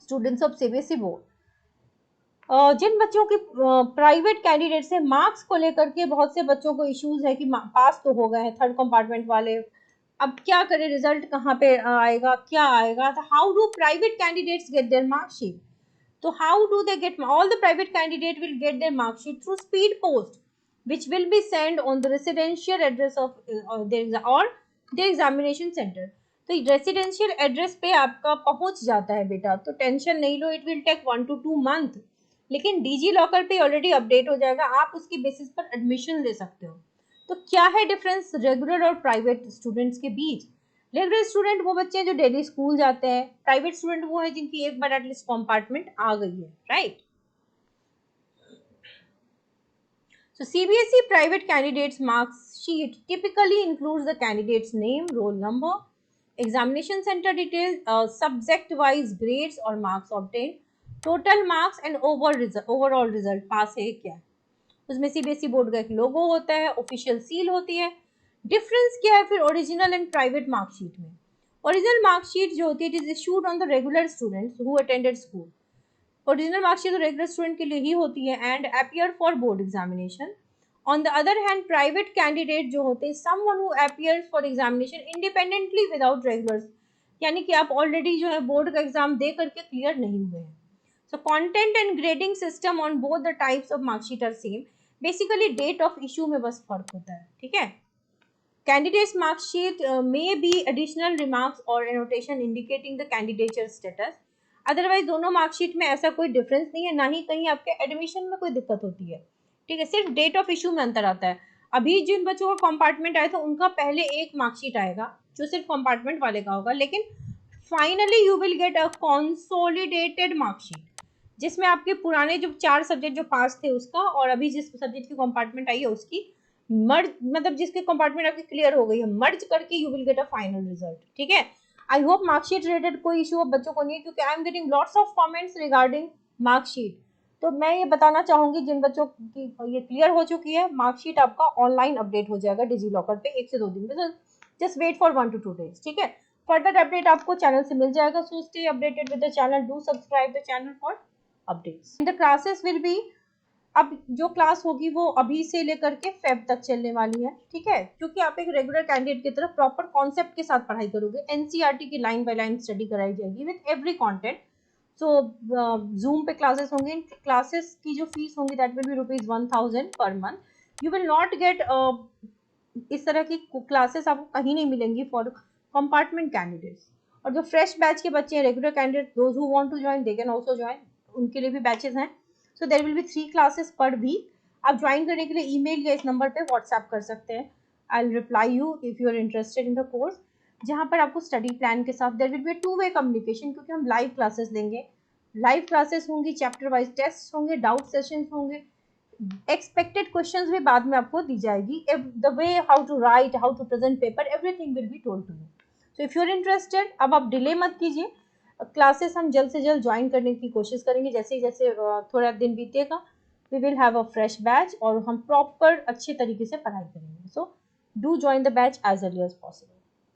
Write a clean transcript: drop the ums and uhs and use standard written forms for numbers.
Students of CBSE board, जिन बच्चों की private candidate से मार्क्स को लेकर के बहुत से बच्चों को इश्यूज है कि पास तो हो गए हैं थर्ड कंपार्टमेंट वाले, अब क्या करें, रिजल्ट कहाँ पे आएगा, क्या आएगा, तो how do private candidates get their marksheet? तो how do they get? All the private candidate will get their marksheet through speed post which will be sent on the residential address of their examination center. तो residential address पे आपका पहुंच जाता है बेटा, तो tension नहीं लो, it will take 1 to 2 month, लेकिन डीजी लॉकर पे ऑलरेडी अपडेट हो जाएगा, आप उसकी बेसिस पर एडमिशन ले सकते हो। तो क्या है डिफरेंस रेगुलर और प्राइवेट स्टूडेंट्स के बीच? रेगुलर स्टूडेंट वो बच्चे हैं जो डेली स्कूल जाते हैं, प्राइवेट स्टूडेंट वो है जिनकी एक बार एटलीस्ट कंपार्टमेंट आ गई है, right? So CBSE private candidates mark sheet typically includes the candidate's name, roll number, examination center details, subject wise grades or marks obtained, total marks and overall result, पास है क्या, उसमें CBSE board का एक लोगो होता है, official seal होती है। Difference क्या है फिर ओरिजिनल एंड प्राइवेट मार्कशीट में? ओरिजिनल मार्कशीट जो होती है it is issued on the regular students who attended school. Original marksheet तो रेगुलर स्टूडेंट के लिए ही होती है and appear for board examination. On the other hand private candidate जो होते हैं someone who appears for examination independently without regulars, यानी कि आप ऑलरेडी जो है बोर्ड का एग्जाम दे करके क्लियर नहीं हुए हैं। So content and grading system on both the types of marksheet are same, basically date of issue में बस फर्क होता है, ठीक है? Candidate's mark sheet may be additional remarks or annotation indicating the candidature status. Otherwise दोनों marksheet में ऐसा कोई डिफरेंस नहीं है, ना ही कहीं आपके एडमिशन में कोई दिक्कत होती है, ठीक है? सिर्फ डेट ऑफ इशू में अंतर आता है। अभी जिन बच्चों का कंपार्टमेंट आया था उनका पहले एक मार्कशीट आएगा जो सिर्फ कंपार्टमेंट वाले का होगा, लेकिन finally you will get a consolidated marksheet जिसमें आपके पुराने जो 4 सब्जेक्ट जो पास थे उसका और अभी जिस सब्जेक्ट की कंपार्टमेंट आई है उसकी मर्ज, मतलब जिसके कंपार्टमेंट आपकी क्लियर हो गई है, मर्ज करके you will get a final result, ठीक है? आई होप मार्कशीट रिलेटेड कोई इशू अब बच्चों को नहीं है, क्योंकि I am getting lots of comments regarding marksheet. तो मैं ये बताना चाहूंगी जिन बच्चों की ये क्लियर हो चुकी है, मार्कशीट आपका ऑनलाइन अपडेट हो जाएगा डिजी लॉकर पे 1 से 2 दिन में, just wait for 1 to 2 days, ठीक है? फर्दर अपडेट आपको चैनल से मिल जाएगा, so stay updated with the channel, do subscribe the channel for updates. The classes will be, अब जो क्लास होगी वो अभी से लेकर के फेब तक चलने वाली है, ठीक है? क्योंकि आप एक रेगुलर कैंडिडेट की तरफ प्रॉपर कॉन्सेप्ट के साथ पढ़ाई करोगे, एनसीईआरटी की लाइन बाय लाइन स्टडी कराई जाएगी with every content. So zoom पे क्लासेस होंगे, क्लासेस की जो फीस होंगी that will be ₹1000 per month. You will not gate इस तरह की क्लासेस आपको कहीं नहीं मिलेंगी फॉर कंपार्टमेंट कैंडिडेट्स। और जो फ्रेश बैच के बच्चे हैं, regular candidate, those who want to join they can also join, उनके लिए भी बैचेस हैं। So there will be 3 classes per week. आप ज्वाइन करने के लिए ईमेल या इस नंबर पे व्हाट्सएप कर सकते हैं, I will reply you if you are interested in the course, जहाँ पर आपको स्टडी प्लान के साथ there will be two way communication, क्योंकि हम लाइव क्लासेस लेंगे, लाइव क्लासेस होंगी, चैप्टर वाइज टेस्ट होंगे, डाउट सेशंस होंगे, एक्सपेक्टेड क्वेश्चंस भी बाद में आपको दी जाएगी, the way how to write, how to present paper, everything will be told to you. So if you are interested, अब आप डिले मत कीजिए, क्लासेस हम जल्द से जल्द ज्वाइन करने की कोशिश करेंगे, जैसे जैसे थोड़ा दिन बीतेगा we will have a fresh batch और हम प्रॉपर अच्छे तरीके से पढ़ाई करेंगे। So do join the batch as early as possible.